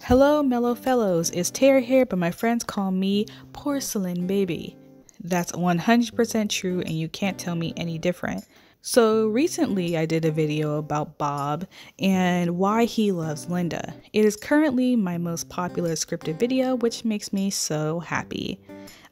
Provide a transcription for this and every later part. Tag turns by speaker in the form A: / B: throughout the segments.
A: Hello, mellow fellows. It's Tara here, but my friends call me Porcelain Baby. That's 100% true, and you can't tell me any different. So recently I did a video about Bob and why he loves Linda. It is currently my most popular scripted video, which makes me so happy.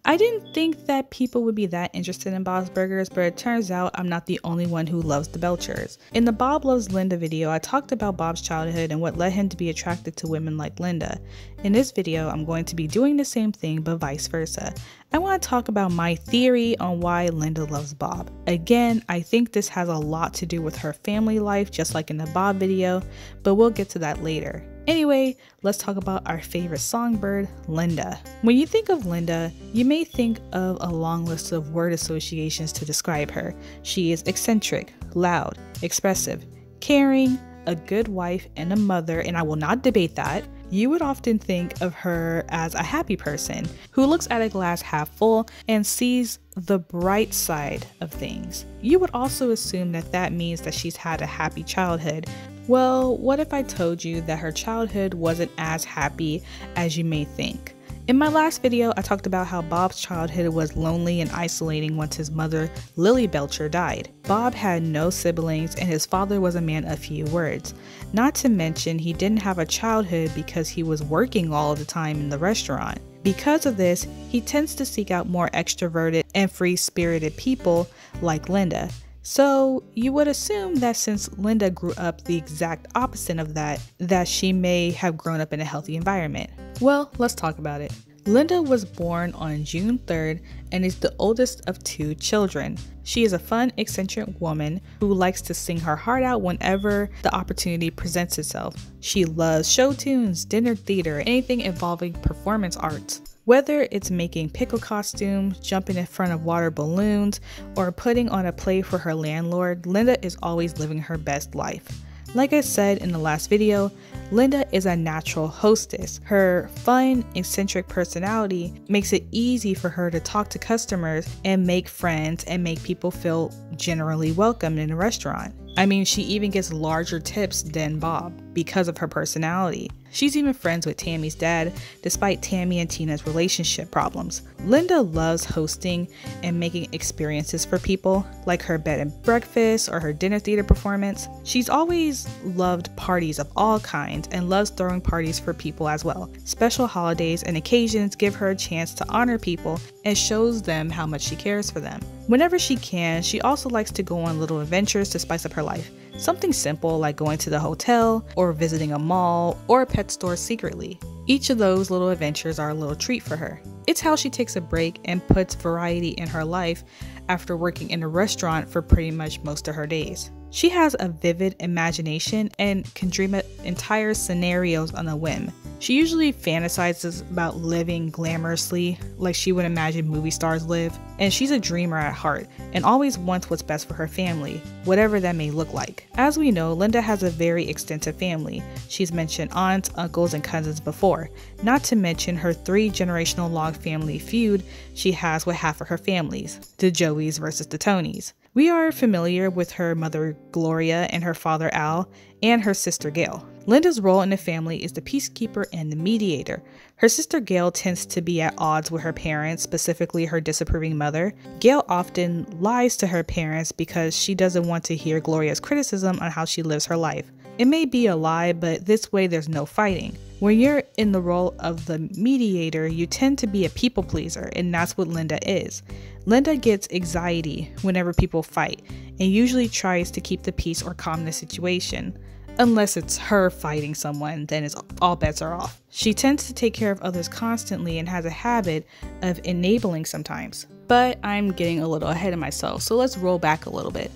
A: I didn't think that people would be that interested in Bob's Burgers, but it turns out I'm not the only one who loves the Belchers. In the Bob Loves Linda video, I talked about Bob's childhood and what led him to be attracted to women like Linda. In this video, I'm going to be doing the same thing, but vice versa. I want to talk about my theory on why Linda loves Bob. Again, I think this has a lot to do with her family life, just like in the Bob video, but we'll get to that later. Anyway, let's talk about our favorite songbird, Linda. When you think of Linda, you may think of a long list of word associations to describe her. She is eccentric, loud, expressive, caring, a good wife, and a mother, and I will not debate that. You would often think of her as a happy person who looks at a glass half full and sees the bright side of things. You would also assume that that means that she's had a happy childhood. Well, what if I told you that her childhood wasn't as happy as you may think? In my last video, I talked about how Bob's childhood was lonely and isolating once his mother, Lily Belcher, died. Bob had no siblings and his father was a man of few words. Not to mention, he didn't have a childhood because he was working all the time in the restaurant. Because of this, he tends to seek out more extroverted and free-spirited people like Linda. So you would assume that since Linda grew up the exact opposite of that she may have grown up in a healthy environment. Well, let's talk about it. Linda was born on June 3rd and is the oldest of two children. She is a fun, eccentric woman who likes to sing her heart out whenever the opportunity presents itself. She loves show tunes, dinner theater, anything involving performance arts. Whether it's making pickle costumes, jumping in front of water balloons, or putting on a play for her landlord, Linda is always living her best life. Like I said in the last video, Linda is a natural hostess. Her fun, eccentric personality makes it easy for her to talk to customers and make friends and make people feel generally welcomed in a restaurant. I mean, she even gets larger tips than Bob because of her personality. She's even friends with Tammy's dad, despite Tammy and Tina's relationship problems. Linda loves hosting and making experiences for people, like her bed and breakfast or her dinner theater performance. She's always loved parties of all kinds and loves throwing parties for people as well. Special holidays and occasions give her a chance to honor people and shows them how much she cares for them. Whenever she can, she also likes to go on little adventures to spice up her life. Something simple like going to the hotel or visiting a mall or a pet store secretly. Each of those little adventures are a little treat for her. It's how she takes a break and puts variety in her life after working in a restaurant for pretty much most of her days. She has a vivid imagination and can dream up entire scenarios on a whim. She usually fantasizes about living glamorously like she would imagine movie stars live, and she's a dreamer at heart and always wants what's best for her family, whatever that may look like. As we know, Linda has a very extensive family. She's mentioned aunts, uncles, and cousins before, not to mention her 3-generational long family feud she has with half of her families, the Joeys versus the Tonys. We are familiar with her mother Gloria and her father Al and her sister Gail. Linda's role in the family is the peacekeeper and the mediator. Her sister Gail tends to be at odds with her parents, specifically her disapproving mother. Gail often lies to her parents because she doesn't want to hear Gloria's criticism on how she lives her life. It may be a lie, but this way there's no fighting. When you're in the role of the mediator, you tend to be a people pleaser, and that's what Linda is. Linda gets anxiety whenever people fight, and usually tries to keep the peace or calm the situation. Unless it's her fighting someone, then all bets are off. She tends to take care of others constantly and has a habit of enabling sometimes. But I'm getting a little ahead of myself, so let's roll back a little bit.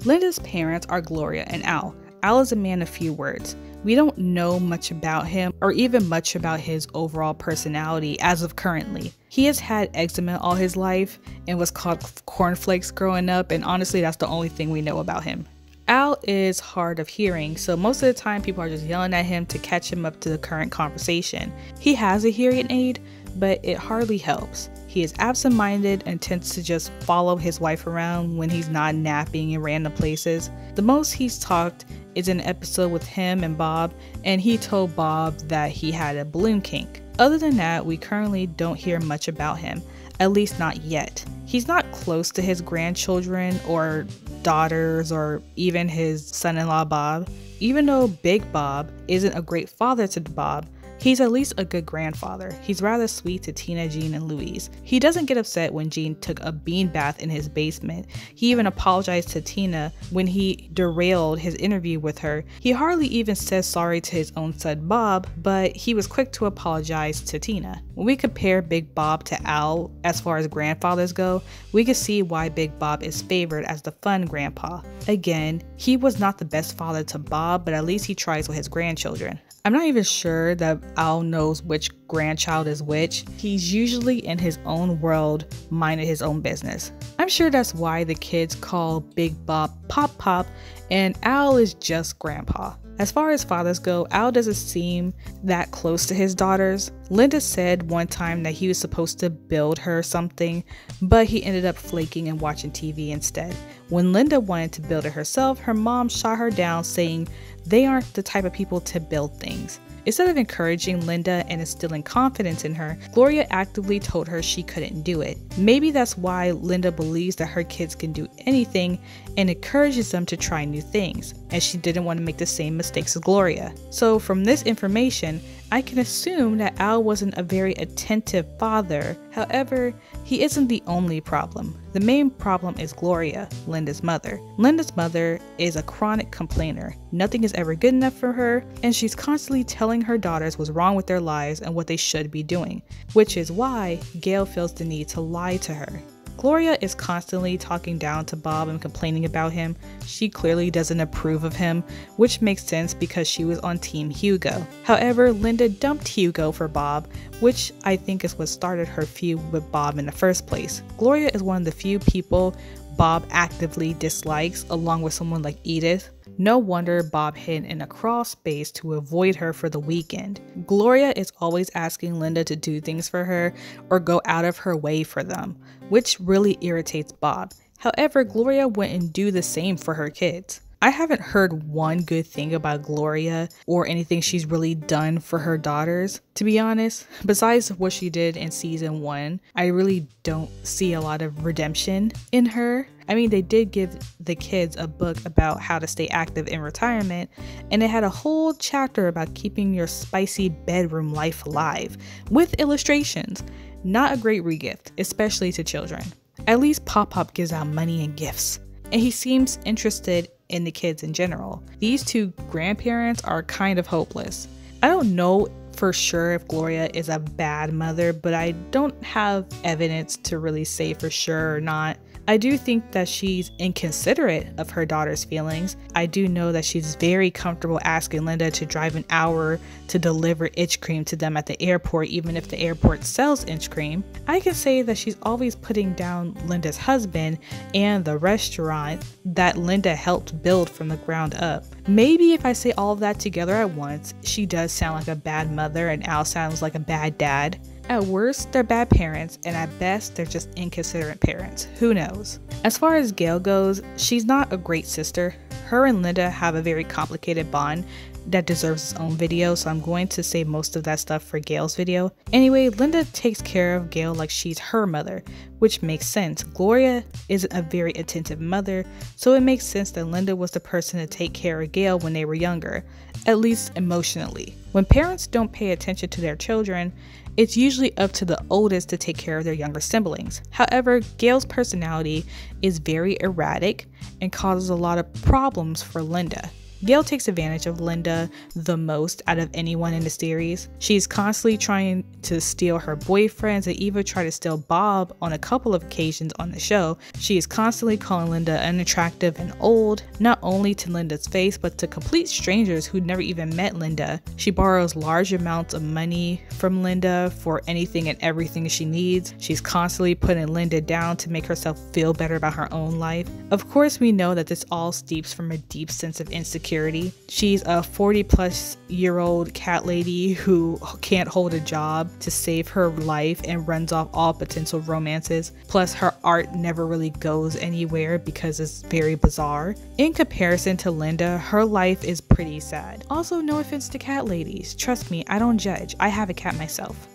A: Linda's parents are Gloria and Al. Al is a man of few words. We don't know much about him or even much about his overall personality as of currently. He has had eczema all his life and was called cornflakes growing up, and honestly that's the only thing we know about him. Al is hard of hearing, so most of the time people are just yelling at him to catch him up to the current conversation. He has a hearing aid, but it hardly helps. He is absent-minded and tends to just follow his wife around when he's not napping in random places. The most he's talked is an episode with him and Bob, and he told Bob that he had a balloon kink. Other than that, we currently don't hear much about him, at least not yet. He's not close to his grandchildren or daughters or even his son-in-law Bob. Even though Big Bob isn't a great father to Bob, he's at least a good grandfather. He's rather sweet to Tina, Jean, and Louise. He doesn't get upset when Jean took a bean bath in his basement. He even apologized to Tina when he derailed his interview with her. He hardly even says sorry to his own son Bob, but he was quick to apologize to Tina. When we compare Big Bob to Al as far as grandfathers go, we can see why Big Bob is favored as the fun grandpa. Again, he was not the best father to Bob, but at least he tries with his grandchildren. I'm not even sure that Al knows which grandchild is which. He's usually in his own world, minding his own business. I'm sure that's why the kids call Big Bob Pop Pop and Al is just Grandpa. As far as fathers go, Al doesn't seem that close to his daughters. Linda said one time that he was supposed to build her something, but he ended up flaking and watching TV instead. When Linda wanted to build it herself, her mom shot her down, saying they aren't the type of people to build things. Instead of encouraging Linda and instilling confidence in her, Gloria actively told her she couldn't do it. Maybe that's why Linda believes that her kids can do anything and encourages them to try new things, and she didn't want to make the same mistakes as Gloria. So from this information, I can assume that Al wasn't a very attentive father. However, he isn't the only problem. The main problem is Gloria, Linda's mother. Linda's mother is a chronic complainer. Nothing is ever good enough for her, and she's constantly telling her daughters what's wrong with their lives and what they should be doing, which is why Gail feels the need to lie to her. Gloria is constantly talking down to Bob and complaining about him. She clearly doesn't approve of him, which makes sense because she was on Team Hugo. However, Linda dumped Hugo for Bob, which I think is what started her feud with Bob in the first place. Gloria is one of the few people Bob actively dislikes, along with someone like Edith. No wonder Bob hid in a crawl space to avoid her for the weekend. Gloria is always asking Linda to do things for her or go out of her way for them, which really irritates Bob. However, Gloria wouldn't do the same for her kids. I haven't heard one good thing about Gloria or anything she's really done for her daughters, to be honest. Besides what she did in season 1, I really don't see a lot of redemption in her. I mean, they did give the kids a book about how to stay active in retirement, and it had a whole chapter about keeping your spicy bedroom life alive, with illustrations. Not a great regift, especially to children. At least Pop Pop gives out money and gifts, and he seems interested in the kids in general. These two grandparents are kind of hopeless. I don't know for sure if Gloria is a bad mother, but I don't have evidence to really say for sure or not. I do think that she's inconsiderate of her daughter's feelings. I do know that she's very comfortable asking Linda to drive an hour to deliver itch cream to them at the airport, even if the airport sells itch cream. I can say that she's always putting down Linda's husband and the restaurant that Linda helped build from the ground up. Maybe if I say all of that together at once, she does sound like a bad mother and Al sounds like a bad dad. At worst, they're bad parents, and at best, they're just inconsiderate parents. Who knows? As far as Gail goes, she's not a great sister. Her and Linda have a very complicated bond that deserves its own video, so I'm going to save most of that stuff for Gail's video. Anyway, Linda takes care of Gail like she's her mother, which makes sense. Gloria isn't a very attentive mother, so it makes sense that Linda was the person to take care of Gail when they were younger, at least emotionally. When parents don't pay attention to their children, it's usually up to the oldest to take care of their younger siblings. However, Gail's personality is very erratic and causes a lot of problems for Linda. Gail takes advantage of Linda the most out of anyone in the series. She's constantly trying to steal her boyfriends and even try to steal Bob on a couple of occasions on the show. She is constantly calling Linda unattractive and old, not only to Linda's face, but to complete strangers who never even met Linda. She borrows large amounts of money from Linda for anything and everything she needs. She's constantly putting Linda down to make herself feel better about her own life. Of course, we know that this all steeps from a deep sense of insecurity security. She's a 40-plus-year-old cat lady who can't hold a job to save her life and runs off all potential romances. Plus, her art never really goes anywhere because it's very bizarre. In comparison to Linda, her life is pretty sad. Also, no offense to cat ladies. Trust me, I don't judge. I have a cat myself.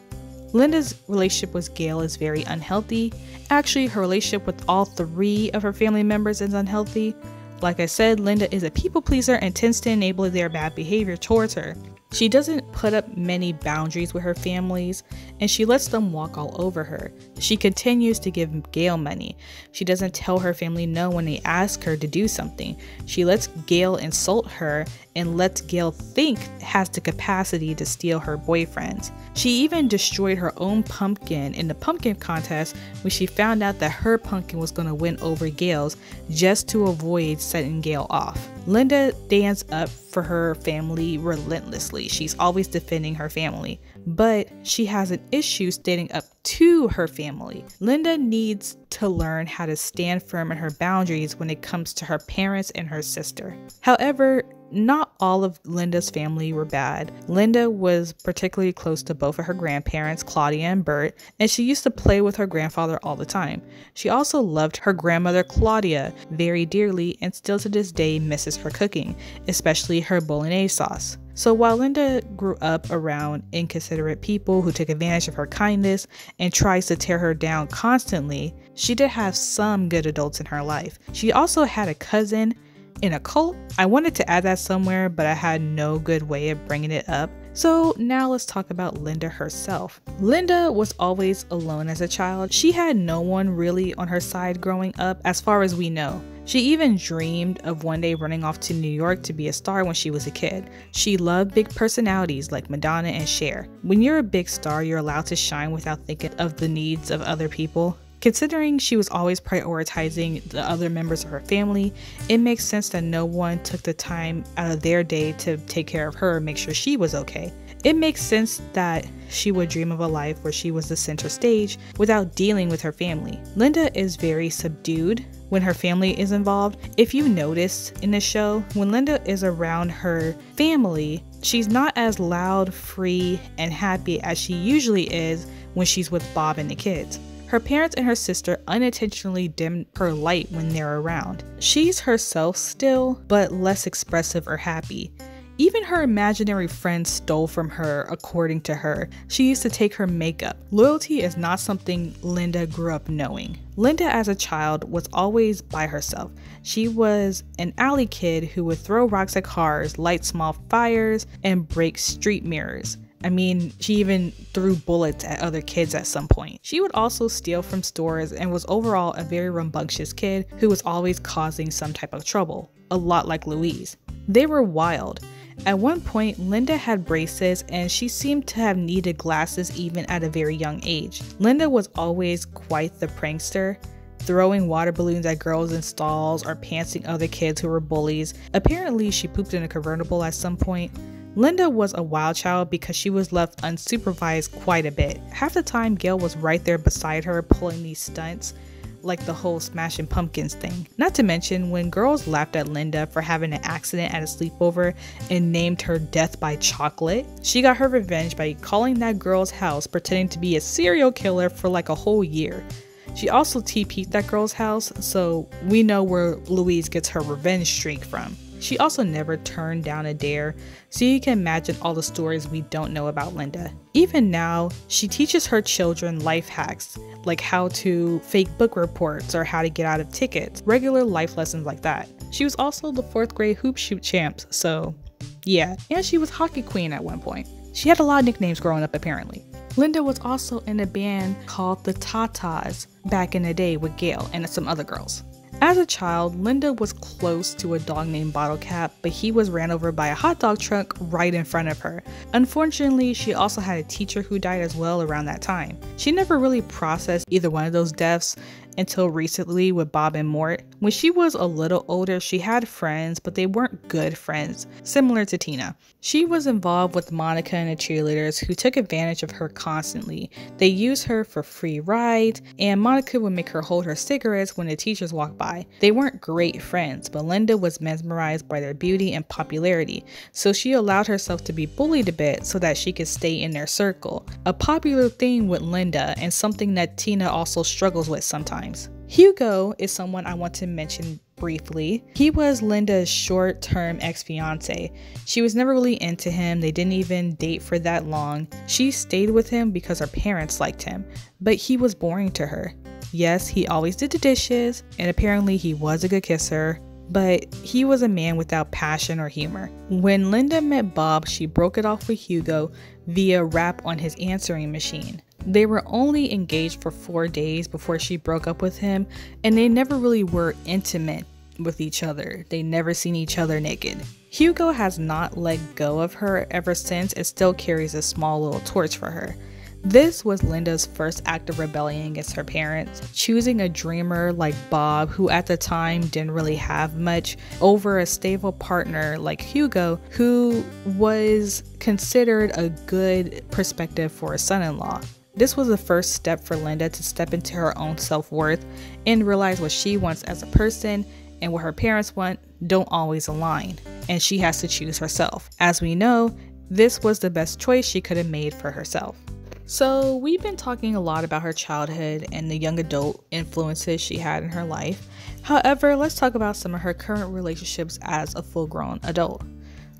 A: Linda's relationship with Gail is very unhealthy. Actually, her relationship with all 3 of her family members is unhealthy. Like I said, Linda is a people pleaser and tends to enable their bad behavior towards her. She doesn't put up many boundaries with her families, and she lets them walk all over her. She continues to give Gail money. She doesn't tell her family no when they ask her to do something. She lets Gail insult her and lets Gail think has the capacity to steal her boyfriends. She even destroyed her own pumpkin in the pumpkin contest when she found out that her pumpkin was going to win over Gail's just to avoid setting Gail off. Linda stands up for her family relentlessly. She's always defending her family, but she has an issue standing up to her family. Linda needs to learn how to stand firm in her boundaries when it comes to her parents and her sister. However, not all of Linda's family were bad. Linda was particularly close to both of her grandparents, Claudia and Bert, and she used to play with her grandfather all the time. She also loved her grandmother, Claudia, very dearly and still to this day misses her cooking, especially her bolognese sauce. So while Linda grew up around inconsiderate people who took advantage of her kindness and tries to tear her down constantly, she did have some good adults in her life. She also had a cousin in a cult. I wanted to add that somewhere, but I had no good way of bringing it up. So now let's talk about Linda herself. Linda was always alone as a child. She had no one really on her side growing up, as far as we know. She even dreamed of one day running off to New York to be a star when she was a kid. She loved big personalities like Madonna and Cher. When you're a big star, you're allowed to shine without thinking of the needs of other people. Considering she was always prioritizing the other members of her family, it makes sense that no one took the time out of their day to take care of her and make sure she was okay. It makes sense that she would dream of a life where she was the center stage without dealing with her family. Linda is very subdued when her family is involved. If you notice in the show, when Linda is around her family, she's not as loud, free, and happy as she usually is when she's with Bob and the kids. Her parents and her sister unintentionally dim her light when they're around. She's herself still, but less expressive or happy. Even her imaginary friends stole from her, according to her. She used to take her makeup. Loyalty is not something Linda grew up knowing. Linda as a child was always by herself. She was an alley kid who would throw rocks at cars, light small fires, and break street mirrors. I mean, she even threw bullets at other kids at some point. She would also steal from stores and was overall a very rambunctious kid who was always causing some type of trouble, a lot like Louise. They were wild. At one point, Linda had braces and she seemed to have needed glasses even at a very young age. Linda was always quite the prankster, throwing water balloons at girls in stalls or pantsing other kids who were bullies. Apparently, she pooped in a convertible at some point. Linda was a wild child because she was left unsupervised quite a bit. Half the time, Gail was right there beside her pulling these stunts, like the whole Smashing Pumpkins thing. Not to mention, when girls laughed at Linda for having an accident at a sleepover and named her Death by Chocolate, she got her revenge by calling that girl's house pretending to be a serial killer for like a whole year. She also TP'd that girl's house, so we know where Louise gets her revenge streak from. She also never turned down a dare, so you can imagine all the stories we don't know about Linda. Even now, she teaches her children life hacks, like how to fake book reports or how to get out of tickets, regular life lessons like that. She was also the 4th grade hoop shoot champs, so yeah, and she was hockey queen at one point. She had a lot of nicknames growing up apparently. Linda was also in a band called the Tatas back in the day with Gail and some other girls. As a child, Linda was close to a dog named Bottle Cap, but he was ran over by a hot dog truck right in front of her. Unfortunately, she also had a teacher who died as well around that time. She never really processed either one of those deaths until recently with Bob and Mort. When she was a little older, she had friends, but they weren't good friends, similar to Tina. She was involved with Monica and the cheerleaders who took advantage of her constantly. They used her for free rides, and Monica would make her hold her cigarettes when the teachers walked by. They weren't great friends, but Linda was mesmerized by their beauty and popularity, so she allowed herself to be bullied a bit so that she could stay in their circle. A popular thing with Linda and something that Tina also struggles with sometimes. Hugo is someone I want to mention briefly. He was Linda's short-term ex-fiance. She was never really into him. They didn't even date for that long. She stayed with him because her parents liked him, but he was boring to her. Yes, he always did the dishes, and apparently he was a good kisser, but he was a man without passion or humor. When Linda met Bob, she broke it off with Hugo via rap on his answering machine. They were only engaged for 4 days before she broke up with him, and they never really were intimate with each other. They never seen each other naked. Hugo has not let go of her ever since and still carries a small little torch for her. This was Linda's first act of rebellion against her parents, choosing a dreamer like Bob, who at the time didn't really have much, over a stable partner like Hugo, who was considered a good perspective for a son-in-law. This was the first step for Linda to step into her own self-worth and realize what she wants as a person and what her parents want don't always align, and she has to choose herself. As we know, this was the best choice she could have made for herself. So we've been talking a lot about her childhood and the young adult influences she had in her life. However, let's talk about some of her current relationships as a full-grown adult.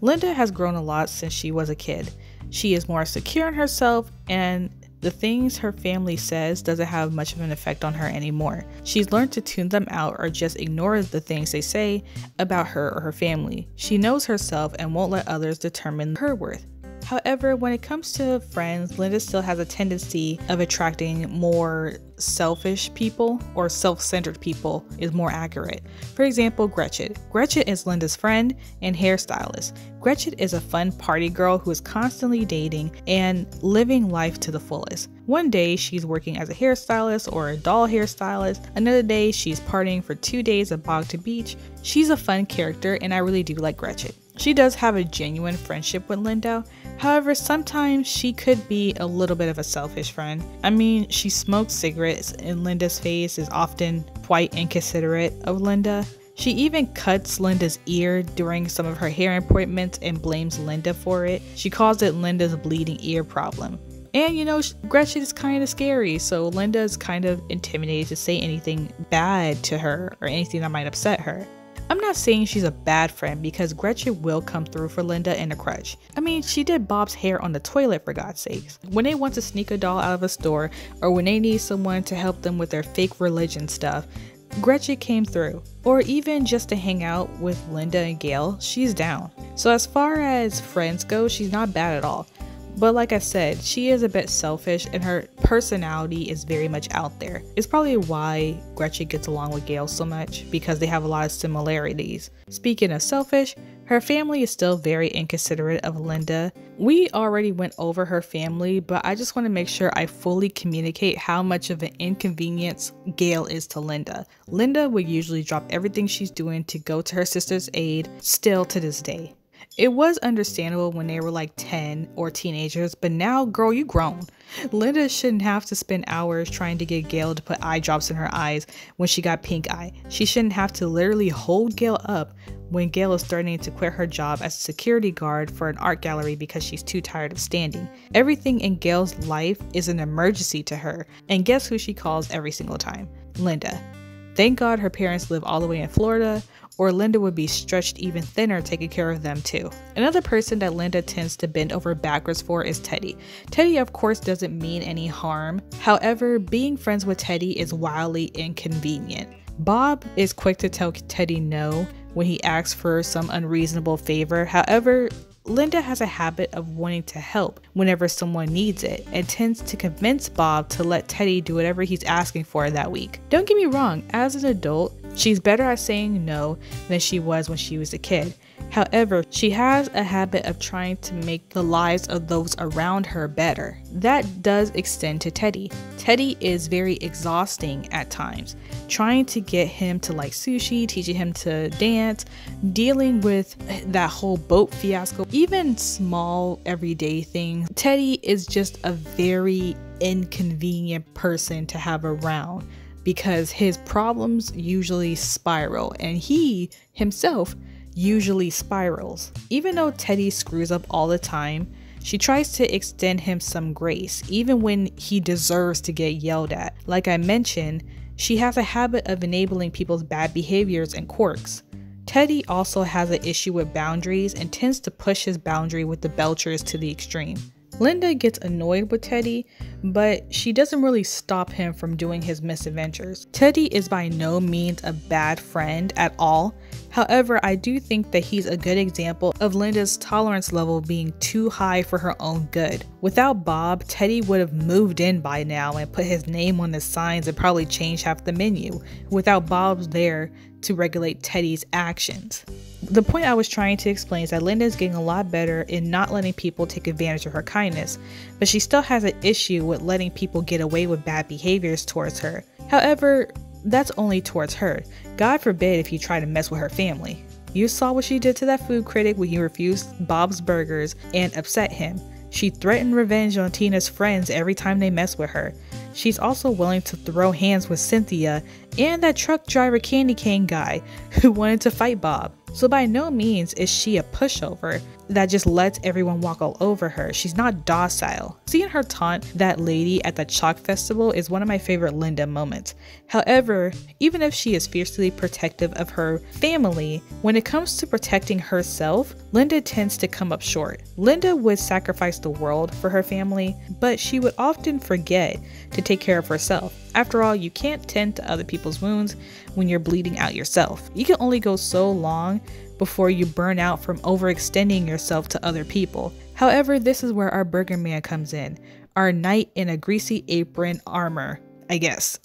A: Linda has grown a lot since she was a kid. She is more secure in herself, and the things her family says doesn't have much of an effect on her anymore. She's learned to tune them out or just ignore the things they say about her or her family. She knows herself and won't let others determine her worth. However, when it comes to friends, Linda still has a tendency of attracting more selfish people, or self-centered people is more accurate. For example, Gretchen. Gretchen is Linda's friend and hairstylist. Gretchen is a fun party girl who is constantly dating and living life to the fullest. One day she's working as a hairstylist or a doll hairstylist. Another day she's partying for 2 days at Bogota Beach. She's a fun character and I really do like Gretchen. She does have a genuine friendship with Linda. However, sometimes she could be a little bit of a selfish friend. I mean, she smokes cigarettes and Linda's face is often quite inconsiderate of Linda. She even cuts Linda's ear during some of her hair appointments and blames Linda for it. She calls it Linda's bleeding ear problem. And you know, Gretchen is kind of scary, so Linda is kind of intimidated to say anything bad to her or anything that might upset her. I'm not saying she's a bad friend because Gretchen will come through for Linda in a crutch. I mean, she did Bob's hair on the toilet for God's sakes. When they want to sneak a doll out of a store or when they need someone to help them with their fake religion stuff, Gretchen came through. Or even just to hang out with Linda and Gail, she's down. So as far as friends go, she's not bad at all. But like I said, she is a bit selfish and her personality is very much out there. It's probably why Gretchen gets along with Gail so much, because they have a lot of similarities. Speaking of selfish, her family is still very inconsiderate of Linda. We already went over her family, but I just want to make sure I fully communicate how much of an inconvenience Gail is to Linda. Linda would usually drop everything she's doing to go to her sister's aid, still to this day. It was understandable when they were like 10 or teenagers, but now, girl, you grown. Linda shouldn't have to spend hours trying to get Gail to put eye drops in her eyes when she got pink eye. She shouldn't have to literally hold Gail up when Gail is threatening to quit her job as a security guard for an art gallery because she's too tired of standing. Everything in Gail's life is an emergency to her, and guess who she calls every single time? Linda. Thank God her parents live all the way in Florida, or Linda would be stretched even thinner taking care of them too. Another person that Linda tends to bend over backwards for is Teddy. Teddy of course doesn't mean any harm. However, being friends with Teddy is wildly inconvenient. Bob is quick to tell Teddy no when he asks for some unreasonable favor. However, Linda has a habit of wanting to help whenever someone needs it and tends to convince Bob to let Teddy do whatever he's asking for that week. Don't get me wrong, as an adult, she's better at saying no than she was when she was a kid. However, she has a habit of trying to make the lives of those around her better. That does extend to Teddy. Teddy is very exhausting at times. Trying to get him to like sushi, teaching him to dance, dealing with that whole boat fiasco, even small everyday things. Teddy is just a very inconvenient person to have around because his problems usually spiral and he himself usually spirals. Even though Teddy screws up all the time, she tries to extend him some grace, even when he deserves to get yelled at. Like I mentioned, she has a habit of enabling people's bad behaviors and quirks. Teddy also has an issue with boundaries and tends to push his boundary with the Belchers to the extreme. Linda gets annoyed with Teddy, but she doesn't really stop him from doing his misadventures. Teddy is by no means a bad friend at all. However, I do think that he's a good example of Linda's tolerance level being too high for her own good. Without Bob, Teddy would have moved in by now and put his name on the signs and probably changed half the menu, without Bob's there to regulate Teddy's actions. The point I was trying to explain is that Linda is getting a lot better in not letting people take advantage of her kindness, but she still has an issue with letting people get away with bad behaviors towards her. However, that's only towards her. God forbid if you try to mess with her family. You saw what she did to that food critic when he refused Bob's Burgers and upset him. She threatened revenge on Tina's friends every time they mess with her. She's also willing to throw hands with Cynthia and that truck driver candy cane guy who wanted to fight Bob. So by no means is she a pushover that just lets everyone walk all over her. She's not docile. Seeing her taunt that lady at the Chalk Festival is one of my favorite Linda moments. However, even if she is fiercely protective of her family, when it comes to protecting herself, Linda tends to come up short. Linda would sacrifice the world for her family, but she would often forget to take care of herself. After all, you can't tend to other people's wounds when you're bleeding out yourself. You can only go so long before you burn out from overextending yourself to other people. However, this is where our Burger Man comes in, our knight in a greasy apron armor, I guess.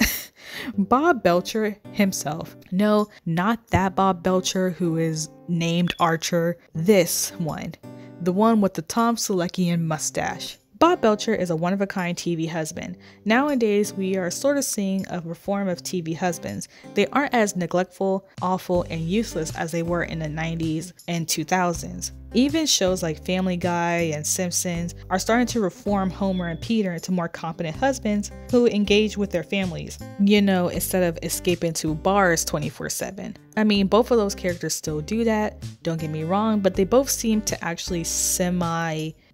A: Bob Belcher himself. No, not that Bob Belcher who is named Archer. This one. The one with the Tom Selleckian mustache. Bob Belcher is a one-of-a-kind TV husband. Nowadays, we are sort of seeing a reform of TV husbands. They aren't as neglectful, awful, and useless as they were in the 90s and 2000s. Even shows like Family Guy and Simpsons are starting to reform Homer and Peter into more competent husbands who engage with their families, you know, instead of escaping to bars 24/7. I mean, both of those characters still do that, don't get me wrong, but they both seem to actually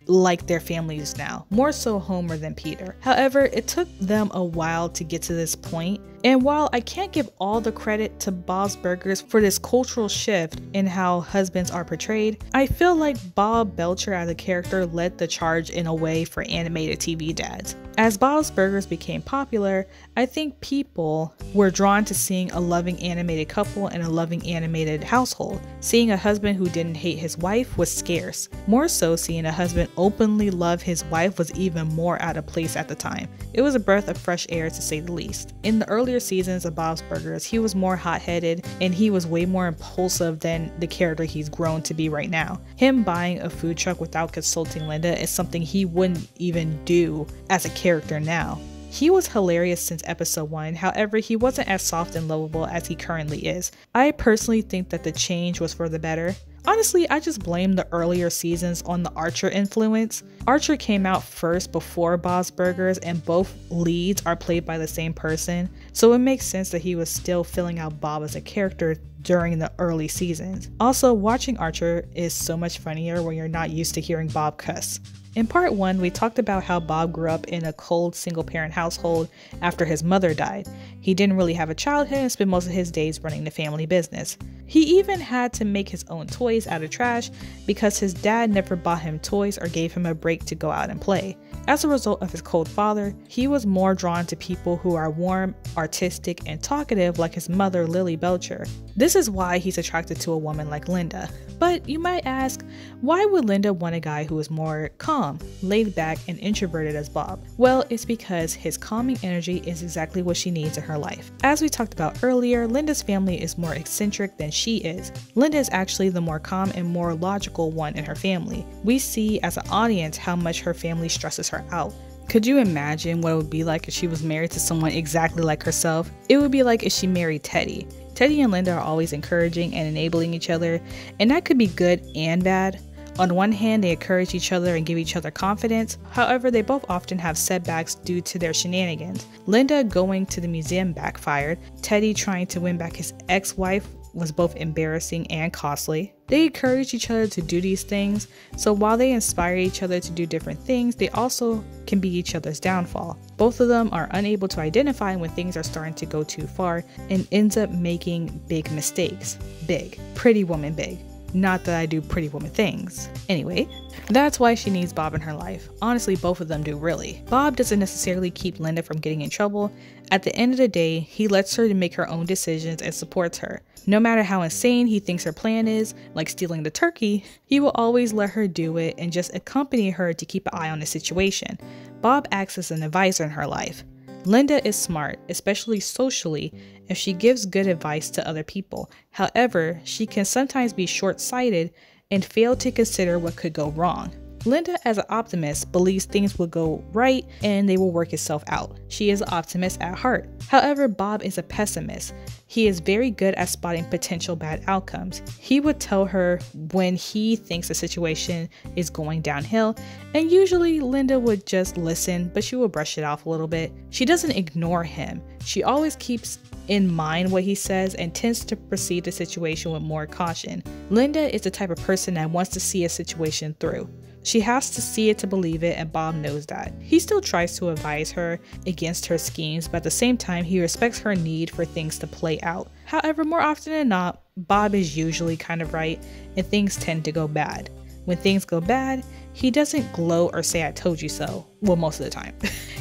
A: like their families now, more so Homer than Peter. However, it took them a while to get to this point, and while I can't give all the credit to Bob's Burgers for this cultural shift in how husbands are portrayed, I feel like Bob Belcher as a character led the charge in a way for animated TV dads. As Bob's Burgers became popular, I think people were drawn to seeing a loving animated couple and a loving animated household. Seeing a husband who didn't hate his wife was scarce. More so, seeing a husband openly love his wife was even more out of place at the time. It was a breath of fresh air to say the least. In the earlier seasons of Bob's Burgers, he was more hot-headed and he was way more impulsive than the character he's grown to be right now. Him buying a food truck without consulting Linda is something he wouldn't even do as a character now. He was hilarious since episode 1, however, he wasn't as soft and lovable as he currently is. I personally think that the change was for the better. Honestly, I just blame the earlier seasons on the Archer influence. Archer came out first before Bob's Burgers, and both leads are played by the same person, so it makes sense that he was still filling out Bob as a character during the early seasons. Also, watching Archer is so much funnier when you're not used to hearing Bob cuss. In part 1, we talked about how Bob grew up in a cold single-parent household after his mother died. He didn't really have a childhood and spent most of his days running the family business. He even had to make his own toys out of trash because his dad never bought him toys or gave him a break to go out and play. As a result of his cold father, he was more drawn to people who are warm, artistic, and talkative like his mother, Lily Belcher. This is why he's attracted to a woman like Linda. But you might ask, why would Linda want a guy who is more calm, laid back, and introverted as Bob? Well, it's because his calming energy is exactly what she needs in her life. As we talked about earlier, Linda's family is more eccentric than she is. Linda is actually the more calm and more logical one in her family. We see as an audience how much her family stresses her out. Could you imagine what it would be like if she was married to someone exactly like herself? It would be like if she married Teddy. Teddy and Linda are always encouraging and enabling each other, and that could be good and bad. On one hand, they encourage each other and give each other confidence. However, they both often have setbacks due to their shenanigans. Linda going to the museum backfired. Teddy trying to win back his ex-wife was both embarrassing and costly. They encourage each other to do these things, so while they inspire each other to do different things, they also can be each other's downfall. Both of them are unable to identify when things are starting to go too far and ends up making big mistakes. Big. Pretty Woman big. Not that I do Pretty Woman things. Anyway, that's why she needs Bob in her life. Honestly, both of them do really. Bob doesn't necessarily keep Linda from getting in trouble. At the end of the day, he lets her make her own decisions and supports her. No matter how insane he thinks her plan is, like stealing the turkey, he will always let her do it and just accompany her to keep an eye on the situation. Bob acts as an advisor in her life. Linda is smart, especially socially, if she gives good advice to other people. However, she can sometimes be short-sighted and fail to consider what could go wrong. Linda, as an optimist, believes things will go right and they will work itself out. She is an optimist at heart. However, Bob is a pessimist. He is very good at spotting potential bad outcomes. He would tell her when he thinks a situation is going downhill, and usually Linda would just listen, but she will brush it off a little bit. She doesn't ignore him. She always keeps in mind what he says and tends to proceed the situation with more caution. Linda is the type of person that wants to see a situation through. She has to see it to believe it, and Bob knows that. He still tries to advise her against her schemes, but at the same time, he respects her need for things to play out. However, more often than not, Bob is usually kind of right, and things tend to go bad. When things go bad, he doesn't gloat or say I told you so, well, most of the time.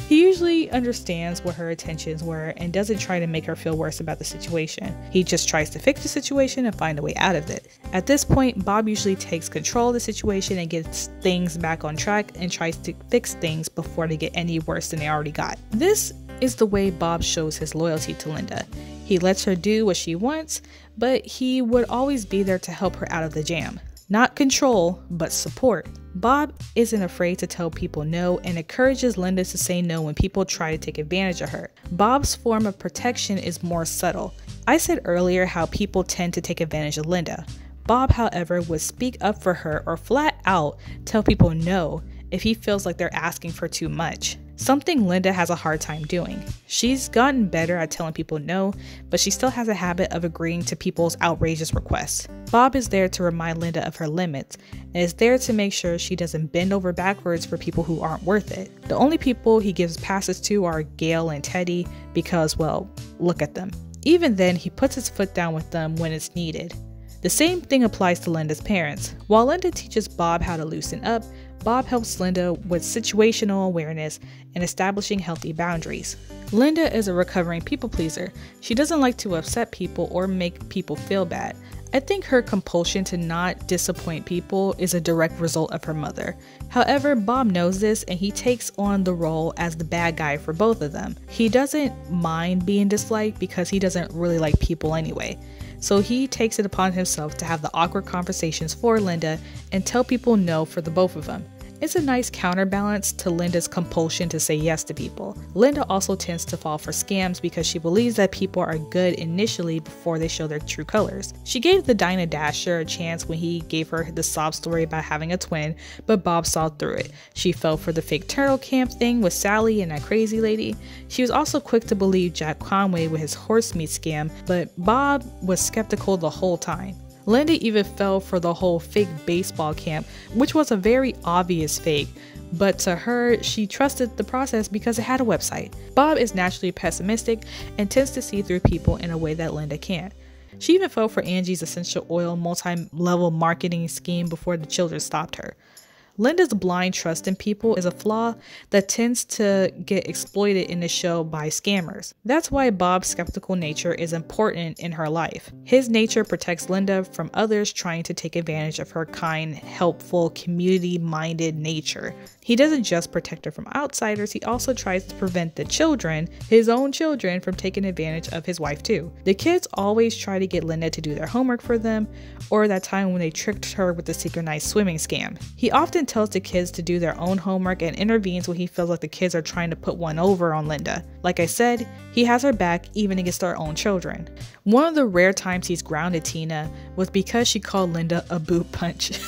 A: He usually understands what her intentions were and doesn't try to make her feel worse about the situation. He just tries to fix the situation and find a way out of it. At this point, Bob usually takes control of the situation and gets things back on track and tries to fix things before they get any worse than they already got. This is the way Bob shows his loyalty to Linda. He lets her do what she wants, but he would always be there to help her out of the jam. Not control, but support. Bob isn't afraid to tell people no and encourages Linda to say no when people try to take advantage of her. Bob's form of protection is more subtle. I said earlier how people tend to take advantage of Linda. Bob, however, would speak up for her or flat out tell people no if he feels like they're asking for too much. Something Linda has a hard time doing. She's gotten better at telling people no, but she still has a habit of agreeing to people's outrageous requests. Bob is there to remind Linda of her limits, and is there to make sure she doesn't bend over backwards for people who aren't worth it. The only people he gives passes to are Gail and Teddy because, well, look at them. Even then, he puts his foot down with them when it's needed. The same thing applies to Linda's parents. While Linda teaches Bob how to loosen up, Bob helps Linda with situational awareness and establishing healthy boundaries. Linda is a recovering people pleaser. She doesn't like to upset people or make people feel bad. I think her compulsion to not disappoint people is a direct result of her mother. However, Bob knows this and he takes on the role as the bad guy for both of them. He doesn't mind being disliked because he doesn't really like people anyway. So he takes it upon himself to have the awkward conversations for Linda and tell people no for the both of them. It's a nice counterbalance to Linda's compulsion to say yes to people. Linda also tends to fall for scams because she believes that people are good initially before they show their true colors. She gave the Dinah Dasher a chance when he gave her the sob story about having a twin, but Bob saw through it. She fell for the fake turtle camp thing with Sally and that crazy lady. She was also quick to believe Jack Conway with his horse meat scam, but Bob was skeptical the whole time. Linda even fell for the whole fake baseball camp, which was a very obvious fake, but to her, she trusted the process because it had a website. Bob is naturally pessimistic and tends to see through people in a way that Linda can't. She even fell for Angie's essential oil multi-level marketing scheme before the children stopped her. Linda's blind trust in people is a flaw that tends to get exploited in the show by scammers. That's why Bob's skeptical nature is important in her life. His nature protects Linda from others trying to take advantage of her kind, helpful, community-minded nature. He doesn't just protect her from outsiders, he also tries to prevent the children, his own children, from taking advantage of his wife too. The kids always try to get Linda to do their homework for them, or that time when they tricked her with the synchronized swimming scam. He often tells the kids to do their own homework and intervenes when he feels like the kids are trying to put one over on Linda. Like I said, he has her back even against their own children. One of the rare times he's grounded Tina was because she called Linda a boot punch.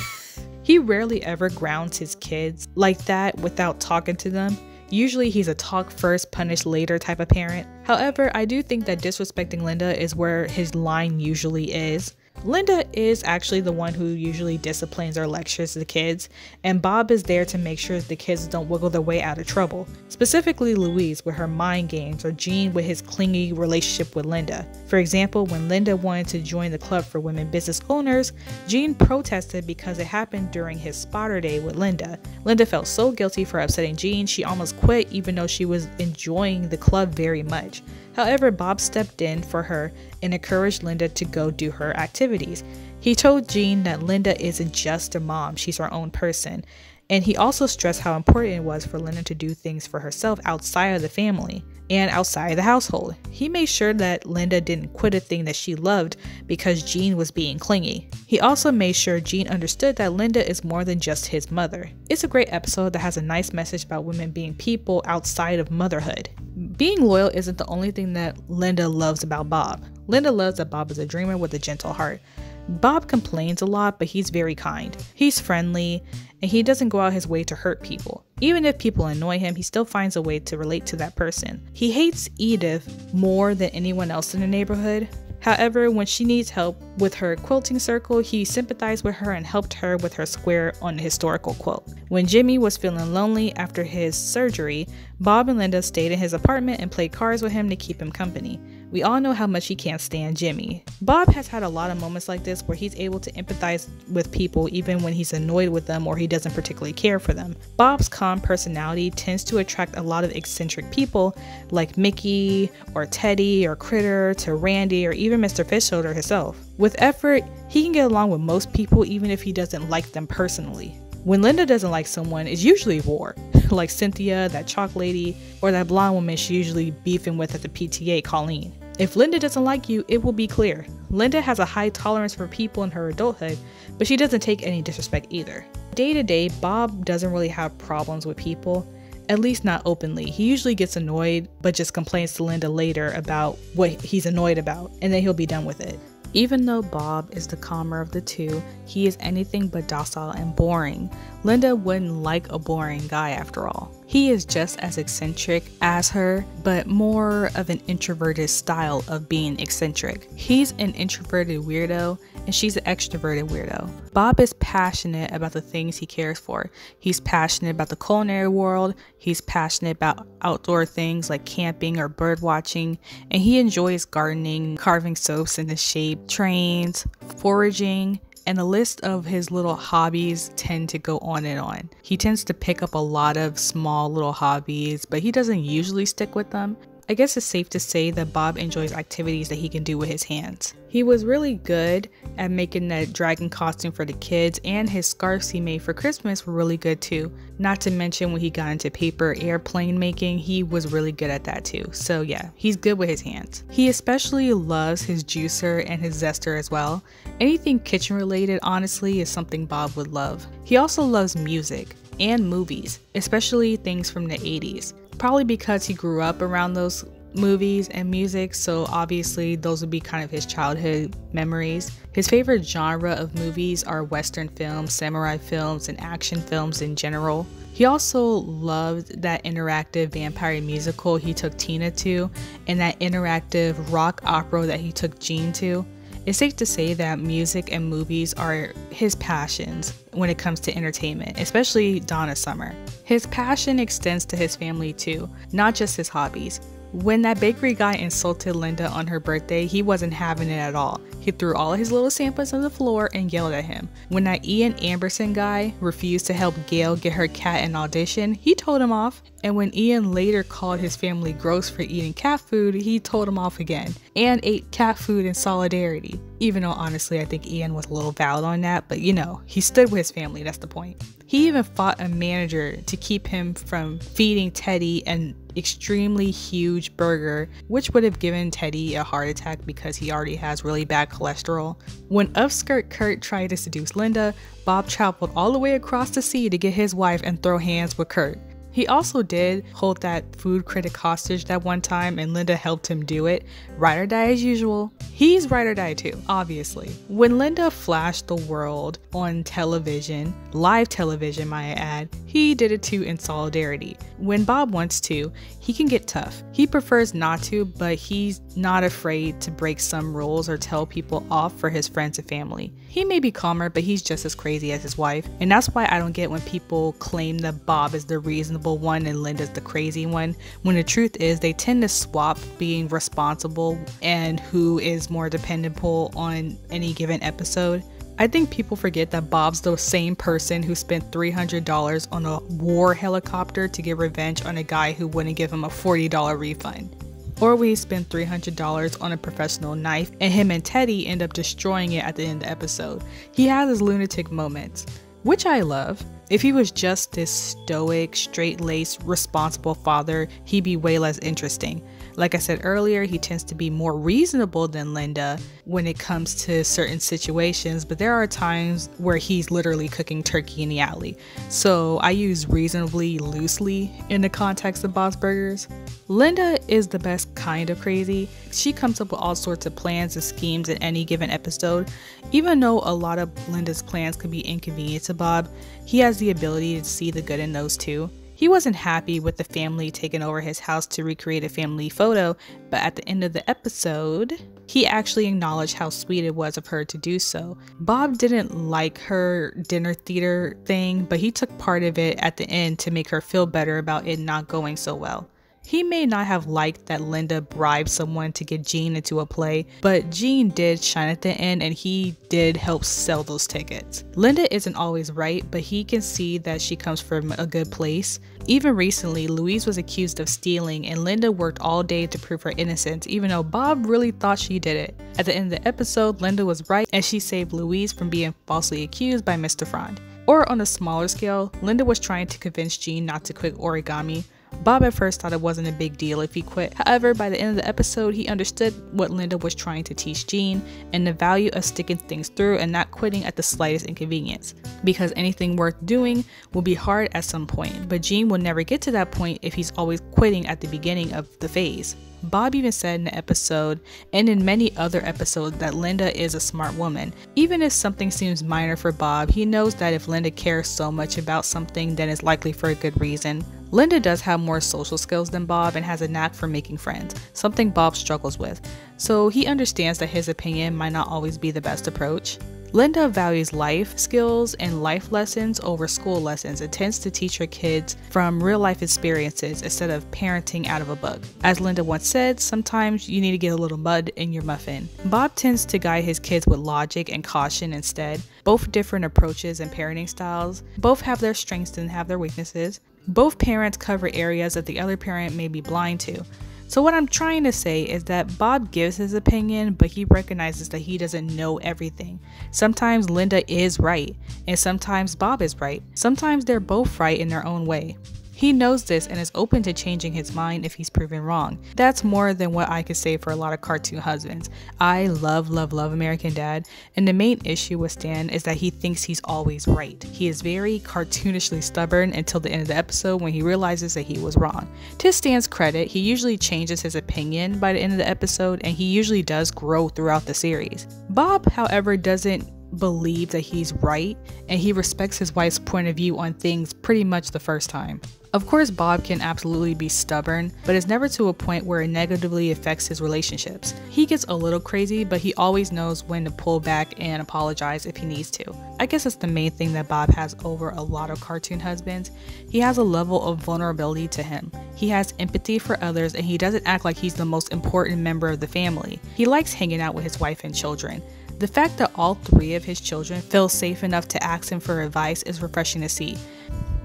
A: He rarely ever grounds his kids like that without talking to them. Usually he's a talk first, punish later type of parent. However, I do think that disrespecting Linda is where his line usually is. Linda is actually the one who usually disciplines or lectures the kids, and Bob is there to make sure the kids don't wiggle their way out of trouble. Specifically Louise with her mind games, or Gene with his clingy relationship with Linda. For example, when Linda wanted to join the club for women business owners, Gene protested because it happened during his spotter day with Linda. Linda felt so guilty for upsetting Gene, she almost quit even though she was enjoying the club very much. However, Bob stepped in for her and encouraged Linda to go do her activities. He told Gene that Linda isn't just a mom, she's her own person. And he also stressed how important it was for Linda to do things for herself outside of the family and outside of the household. He made sure that Linda didn't quit a thing that she loved because Gene was being clingy. He also made sure Gene understood that Linda is more than just his mother. It's a great episode that has a nice message about women being people outside of motherhood. Being loyal isn't the only thing that Linda loves about Bob. Linda loves that Bob is a dreamer with a gentle heart. Bob complains a lot, but he's very kind. He's friendly, and he doesn't go out his way to hurt people. Even if people annoy him, he still finds a way to relate to that person. He hates Edith more than anyone else in the neighborhood. However, when she needs help with her quilting circle, he sympathized with her and helped her with her square on the historical quilt. When Jimmy was feeling lonely after his surgery, Bob and Linda stayed in his apartment and played cards with him to keep him company. We all know how much he can't stand Jimmy. Bob has had a lot of moments like this where he's able to empathize with people even when he's annoyed with them or he doesn't particularly care for them. Bob's calm personality tends to attract a lot of eccentric people like Mickey or Teddy or Critter to Randy or even Mr. Fishoulder himself. With effort, he can get along with most people even if he doesn't like them personally. When Linda doesn't like someone, it's usually war, like Cynthia, that chalk lady, or that blonde woman she's usually beefing with at the PTA, Colleen. If Linda doesn't like you, it will be clear. Linda has a high tolerance for people in her adulthood, but she doesn't take any disrespect either. Day to day, Bob doesn't really have problems with people, at least not openly. He usually gets annoyed, but just complains to Linda later about what he's annoyed about, and then he'll be done with it. Even though Bob is the calmer of the two, he is anything but docile and boring. Linda wouldn't like a boring guy after all. He is just as eccentric as her, but more of an introverted style of being eccentric. He's an introverted weirdo and she's an extroverted weirdo. Bob is passionate about the things he cares for. He's passionate about the culinary world, he's passionate about outdoor things like camping or bird watching, and he enjoys gardening, carving soaps into shape, trains, foraging, and the list of his little hobbies tend to go on and on. He tends to pick up a lot of small little hobbies, but he doesn't usually stick with them. I guess it's safe to say that Bob enjoys activities that he can do with his hands. He was really good at making that dragon costume for the kids, and his scarves he made for Christmas were really good too. Not to mention when he got into paper airplane making, he was really good at that too. So yeah, he's good with his hands. He especially loves his juicer and his zester as well. Anything kitchen related honestly is something Bob would love. He also loves music and movies, especially things from the 80s. Probably because he grew up around those movies and music, so obviously those would be kind of his childhood memories. His favorite genre of movies are Western films, samurai films, and action films in general. He also loved that interactive vampire musical he took Tina to, and that interactive rock opera that he took Gene to. It's safe to say that music and movies are his passions when it comes to entertainment, especially Donna Summer. His passion extends to his family too, not just his hobbies. When that bakery guy insulted Linda on her birthday, he wasn't having it at all. He threw all of his little samples on the floor and yelled at him. When that Ian Amberson guy refused to help Gail get her cat an audition, he told him off. And when Ian later called his family gross for eating cat food, he told him off again and ate cat food in solidarity. Even though honestly I think Ian was a little valid on that, but you know, he stood with his family, that's the point. He even fought a manager to keep him from feeding Teddy an extremely huge burger, which would have given Teddy a heart attack because he already has really bad cholesterol. When upskirt Kurt tried to seduce Linda, Bob traveled all the way across the sea to get his wife and throw hands with Kurt. He also did hold that food critic hostage that one time, and Linda helped him do it. Ride or die as usual. He's ride or die too, obviously. When Linda flashed the world on television, live television might I add, he did it too in solidarity. When Bob wants to, he can get tough. He prefers not to, but he's not afraid to break some rules or tell people off for his friends and family. He may be calmer, but he's just as crazy as his wife, and that's why I don't get when people claim that Bob is the reasonable one and Linda's the crazy one, when the truth is they tend to swap being responsible and who is more dependable on any given episode. I think people forget that Bob's the same person who spent $300 on a war helicopter to get revenge on a guy who wouldn't give him a $40 refund. Or we spent $300 on a professional knife and him and Teddy end up destroying it at the end of the episode. He has his lunatic moments, which I love. If he was just this stoic, straight-laced, responsible father, he'd be way less interesting. Like I said earlier, he tends to be more reasonable than Linda when it comes to certain situations, but there are times where he's literally cooking turkey in the alley. So I use reasonably loosely in the context of Bob's Burgers. Linda is the best kind of crazy. She comes up with all sorts of plans and schemes in any given episode. Even though a lot of Linda's plans can be inconvenient to Bob, he has the ability to see the good in those too. He wasn't happy with the family taking over his house to recreate a family photo, but at the end of the episode, he actually acknowledged how sweet it was of her to do so. Bob didn't like her dinner theater thing, but he took part of it at the end to make her feel better about it not going so well. He may not have liked that Linda bribed someone to get Gene into a play, but Gene did shine at the end and he did help sell those tickets. Linda isn't always right, but he can see that she comes from a good place. Even recently, Louise was accused of stealing and Linda worked all day to prove her innocence, even though Bob really thought she did it. At the end of the episode, Linda was right and she saved Louise from being falsely accused by Mr. Frond. Or on a smaller scale, Linda was trying to convince Gene not to quit origami. Bob at first thought it wasn't a big deal if he quit. However, by the end of the episode, he understood what Linda was trying to teach Gene and the value of sticking things through and not quitting at the slightest inconvenience. Because anything worth doing will be hard at some point, but Gene will never get to that point if he's always quitting at the beginning of the phase. Bob even said in the episode and in many other episodes that Linda is a smart woman. Even if something seems minor for Bob, he knows that if Linda cares so much about something, then it's likely for a good reason. Linda does have more social skills than Bob and has a knack for making friends, something Bob struggles with, so he understands that his opinion might not always be the best approach. Linda values life skills and life lessons over school lessons and tends to teach her kids from real life experiences instead of parenting out of a book. As Linda once said, sometimes you need to get a little mud in your muffin. Bob tends to guide his kids with logic and caution instead. Both different approaches and parenting styles. Both have their strengths and have their weaknesses. Both parents cover areas that the other parent may be blind to. So what I'm trying to say is that Bob gives his opinion, but he recognizes that he doesn't know everything. Sometimes Linda is right, and sometimes Bob is right. Sometimes they're both right in their own way. He knows this and is open to changing his mind if he's proven wrong. That's more than what I could say for a lot of cartoon husbands. I love American Dad, and the main issue with Stan is that he thinks he's always right. He is very cartoonishly stubborn until the end of the episode when he realizes that he was wrong. To Stan's credit, he usually changes his opinion by the end of the episode, and he usually does grow throughout the series. Bob, however, doesn't believe that he's right, and he respects his wife's point of view on things pretty much the first time. Of course, Bob can absolutely be stubborn, but it's never to a point where it negatively affects his relationships. He gets a little crazy, but he always knows when to pull back and apologize if he needs to. I guess that's the main thing that Bob has over a lot of cartoon husbands. He has a level of vulnerability to him. He has empathy for others, and he doesn't act like he's the most important member of the family. He likes hanging out with his wife and children. The fact that all 3 of his children feel safe enough to ask him for advice is refreshing to see.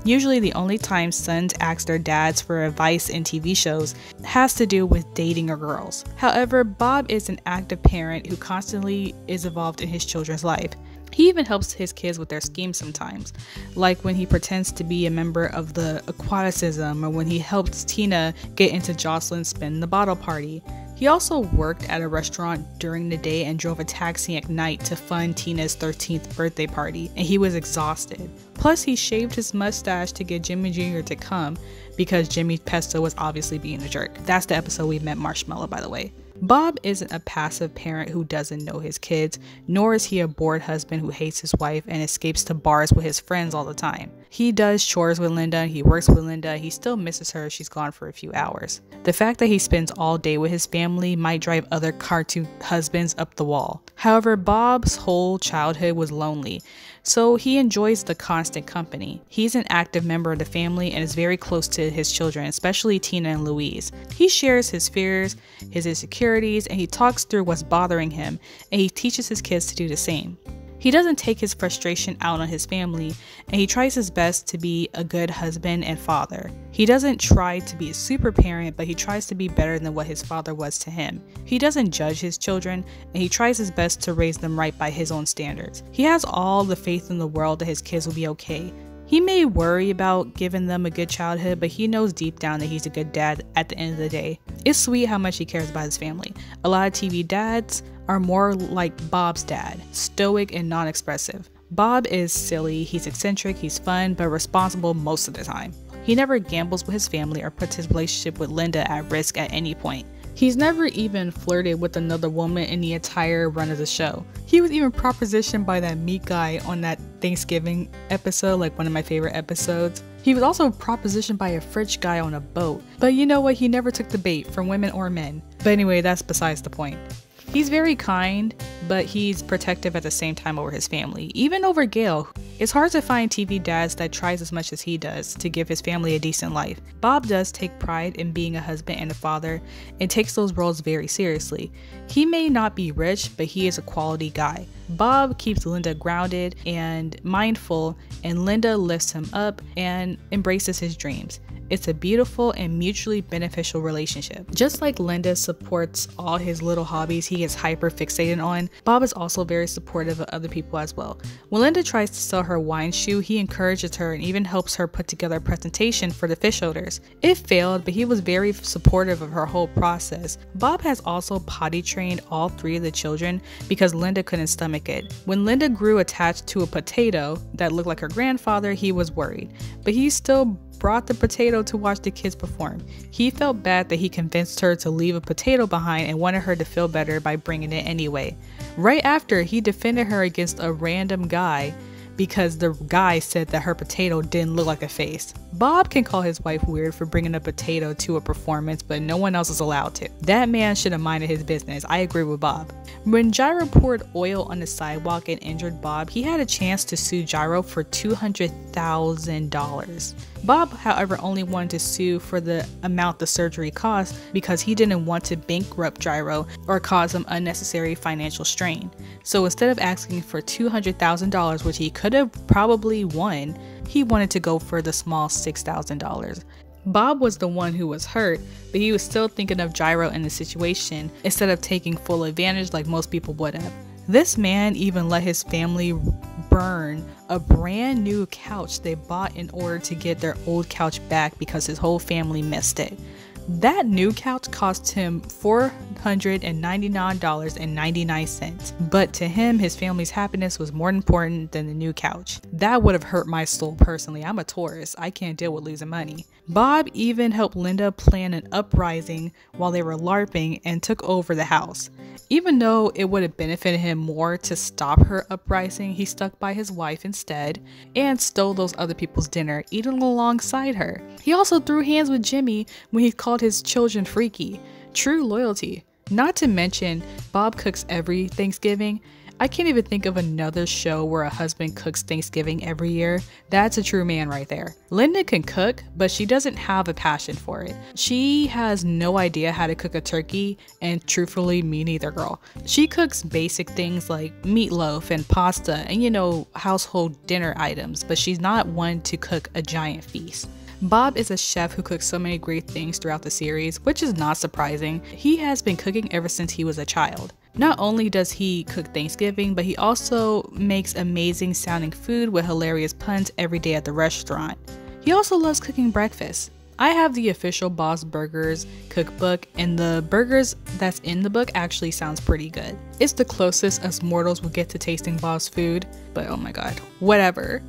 A: Usually the only time sons ask their dads for advice in TV shows has to do with dating or girls. However, Bob is an active parent who constantly is involved in his children's life. He even helps his kids with their schemes sometimes, like when he pretends to be a member of the aquaticism or when he helped Tina get into Jocelyn's spin the bottle party. He also worked at a restaurant during the day and drove a taxi at night to fund Tina's 13th birthday party, and he was exhausted. Plus, he shaved his mustache to get Jimmy Jr. to come because Jimmy Pesto was obviously being a jerk. That's the episode we met Marshmallow, by the way. Bob isn't a passive parent who doesn't know his kids, nor is he a bored husband who hates his wife and escapes to bars with his friends all the time. He does chores with Linda, he works with Linda, he still misses her if she's gone for a few hours. The fact that he spends all day with his family might drive other cartoon husbands up the wall. However, Bob's whole childhood was lonely, so he enjoys the constant company. He's an active member of the family and is very close to his children, especially Tina and Louise. He shares his fears, his insecurities, and he talks through what's bothering him, and he teaches his kids to do the same. He doesn't take his frustration out on his family, and he tries his best to be a good husband and father. He doesn't try to be a super parent, but he tries to be better than what his father was to him. He doesn't judge his children, and he tries his best to raise them right by his own standards. He has all the faith in the world that his kids will be okay. He may worry about giving them a good childhood, but he knows deep down that he's a good dad at the end of the day. It's sweet how much he cares about his family. A lot of TV dads are more like Bob's dad, stoic and non-expressive. Bob is silly, he's eccentric, he's fun, but responsible most of the time. He never gambles with his family or puts his relationship with Linda at risk at any point. He's never even flirted with another woman in the entire run of the show. He was even propositioned by that meat guy on that Thanksgiving episode, like one of my favorite episodes. He was also propositioned by a French guy on a boat. But you know what? He never took the bait from women or men. But anyway, that's besides the point. He's very kind, but he's protective at the same time over his family, even over Gail. It's hard to find TV dads that tries as much as he does to give his family a decent life. Bob does take pride in being a husband and a father and takes those roles very seriously. He may not be rich, but he is a quality guy. Bob keeps Linda grounded and mindful, and Linda lifts him up and embraces his dreams. It's a beautiful and mutually beneficial relationship. Just like Linda supports all his little hobbies he gets hyper fixated on, Bob is also very supportive of other people as well. When Linda tries to sell her wine shoe, he encourages her and even helps her put together a presentation for the fish holders. It failed, but he was very supportive of her whole process. Bob has also potty trained all 3 of the children because Linda couldn't stomach it. When Linda grew attached to a potato that looked like her grandfather, he was worried, but he still brought the potato to watch the kids perform. He felt bad that he convinced her to leave a potato behind and wanted her to feel better by bringing it anyway. Right after, he defended her against a random guy because the guy said that her potato didn't look like a face. Bob can call his wife weird for bringing a potato to a performance, but no one else is allowed to. That man should have minded his business. I agree with Bob. When Gyro poured oil on the sidewalk and injured Bob, he had a chance to sue Gyro for $200,000. Bob, however, only wanted to sue for the amount the surgery cost because he didn't want to bankrupt Gyro or cause him unnecessary financial strain. So instead of asking for $200,000, which he could have probably won, he wanted to go for the small $6,000. Bob was the one who was hurt, but he was still thinking of Gyro in the situation instead of taking full advantage like most people would have. This man even let his family burn a brand new couch they bought in order to get their old couch back because his whole family missed it. That new couch cost him $400 $599.99. But to him, his family's happiness was more important than the new couch. That would have hurt my soul personally. I'm a Taurus. I can't deal with losing money. Bob even helped Linda plan an uprising while they were LARPing and took over the house. Even though it would have benefited him more to stop her uprising, he stuck by his wife instead and stole those other people's dinner, eating alongside her. He also threw hands with Jimmy when he called his children freaky. True loyalty. Not to mention, Bob cooks every Thanksgiving. I can't even think of another show where a husband cooks Thanksgiving every year. That's a true man right there. Linda can cook, but she doesn't have a passion for it. She has no idea how to cook a turkey, and truthfully, me neither, girl. She cooks basic things like meatloaf and pasta and, household dinner items, but she's not one to cook a giant feast. Bob is a chef who cooks so many great things throughout the series, which is not surprising. He has been cooking ever since he was a child. Not only does he cook Thanksgiving, but he also makes amazing sounding food with hilarious puns every day at the restaurant. He also loves cooking breakfast. I have the official Bob's Burgers cookbook, and the burgers that's in the book actually sounds pretty good. It's the closest us mortals will get to tasting Bob's food, but oh my god, whatever.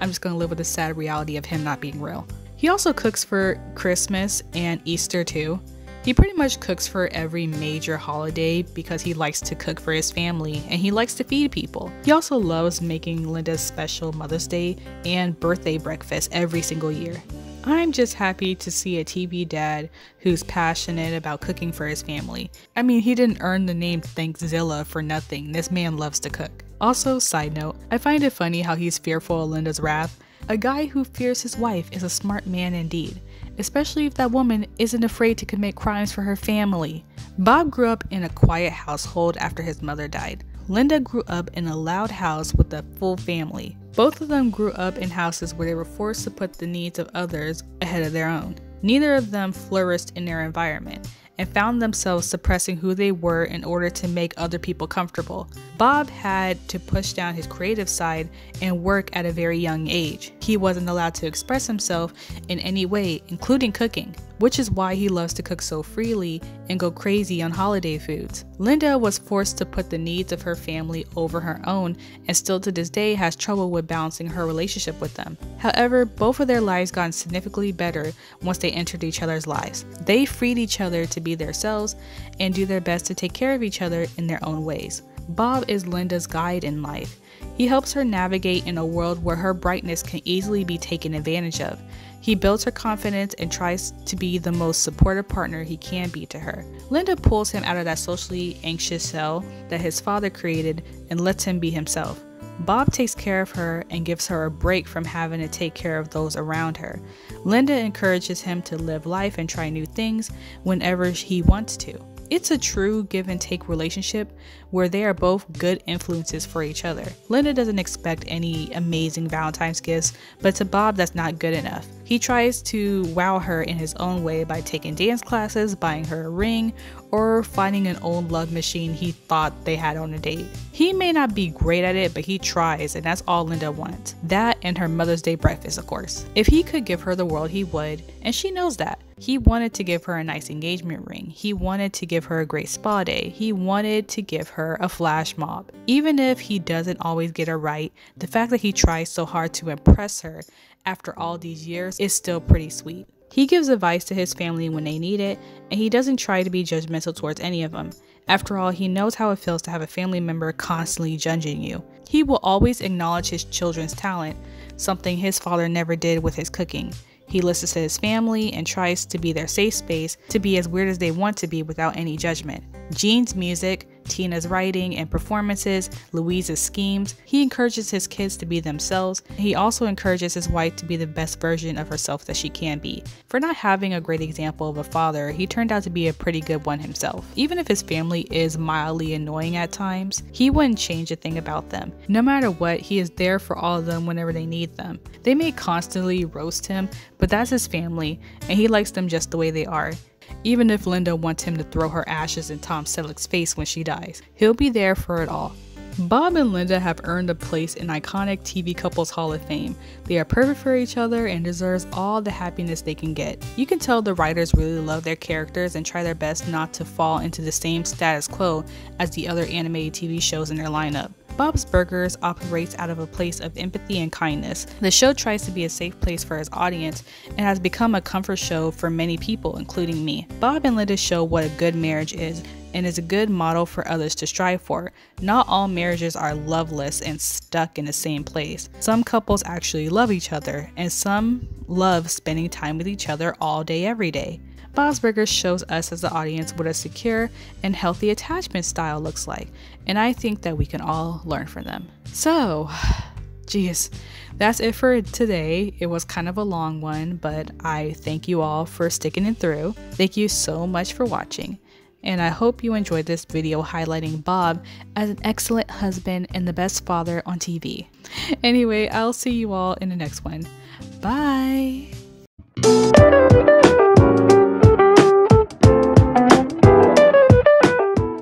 A: I'm just gonna live with the sad reality of him not being real. He also cooks for Christmas and Easter too. He pretty much cooks for every major holiday because he likes to cook for his family and he likes to feed people. He also loves making Linda's special Mother's Day and birthday breakfast every single year. I'm just happy to see a TV dad who's passionate about cooking for his family. I mean, he didn't earn the name Thankzilla for nothing. This man loves to cook. Also, side note, I find it funny how he's fearful of Linda's wrath. A guy who fears his wife is a smart man indeed, especially if that woman isn't afraid to commit crimes for her family. Bob grew up in a quiet household after his mother died. Linda grew up in a loud house with a full family. Both of them grew up in houses where they were forced to put the needs of others ahead of their own. Neither of them flourished in their environment and found themselves suppressing who they were in order to make other people comfortable. Bob had to push down his creative side and work at a very young age. He wasn't allowed to express himself in any way, including cooking, which is why he loves to cook so freely and go crazy on holiday foods. Linda was forced to put the needs of her family over her own and still to this day has trouble with balancing her relationship with them. However, both of their lives got significantly better once they entered each other's lives. They freed each other to be themselves and do their best to take care of each other in their own ways. Bob is Linda's guide in life. He helps her navigate in a world where her brightness can easily be taken advantage of. He builds her confidence and tries to be the most supportive partner he can be to her. Linda pulls him out of that socially anxious shell that his father created and lets him be himself. Bob takes care of her and gives her a break from having to take care of those around her. Linda encourages him to live life and try new things whenever he wants to. It's a true give and take relationship where they are both good influences for each other. Linda doesn't expect any amazing Valentine's gifts, but to Bob that's not good enough. He tries to wow her in his own way by taking dance classes, buying her a ring, or finding an old love machine he thought they had on a date. He may not be great at it, but he tries, and that's all Linda wants. That and her Mother's Day breakfast, of course. If he could give her the world, he would, and she knows that. He wanted to give her a nice engagement ring. He wanted to give her a great spa day. He wanted to give her a flash mob. Even if he doesn't always get her right, the fact that he tries so hard to impress her after all these years is still pretty sweet. He gives advice to his family when they need it, and he doesn't try to be judgmental towards any of them. After all, he knows how it feels to have a family member constantly judging you. He will always acknowledge his children's talent, something his father never did with his cooking. He listens to his family and tries to be their safe space to be as weird as they want to be without any judgment. Jean's music, Tina's writing and performances, Louise's schemes. He encourages his kids to be themselves. He also encourages his wife to be the best version of herself that she can be. For not having a great example of a father, he turned out to be a pretty good one himself. Even if his family is mildly annoying at times, he wouldn't change a thing about them. No matter what, he is there for all of them whenever they need them. They may constantly roast him, but that's his family, and he likes them just the way they are. Even if Linda wants him to throw her ashes in Tom Selleck's face when she dies, he'll be there for it all. Bob and Linda have earned a place in iconic TV couples Hall of Fame. They are perfect for each other and deserves all the happiness they can get. You can tell the writers really love their characters and try their best not to fall into the same status quo as the other animated TV shows in their lineup. Bob's Burgers operates out of a place of empathy and kindness. The show tries to be a safe place for its audience and has become a comfort show for many people, including me. Bob and Linda show what a good marriage is and is a good model for others to strive for. Not all marriages are loveless and stuck in the same place. Some couples actually love each other, and some love spending time with each other all day, every day. Bob's Burgers shows us as the audience what a secure and healthy attachment style looks like, and I think that we can all learn from them. So, geez, that's it for today. It was kind of a long one, but I thank you all for sticking it through. Thank you so much for watching, and I hope you enjoyed this video highlighting Bob as an excellent husband and the best father on TV. Anyway, I'll see you all in the next one. Bye!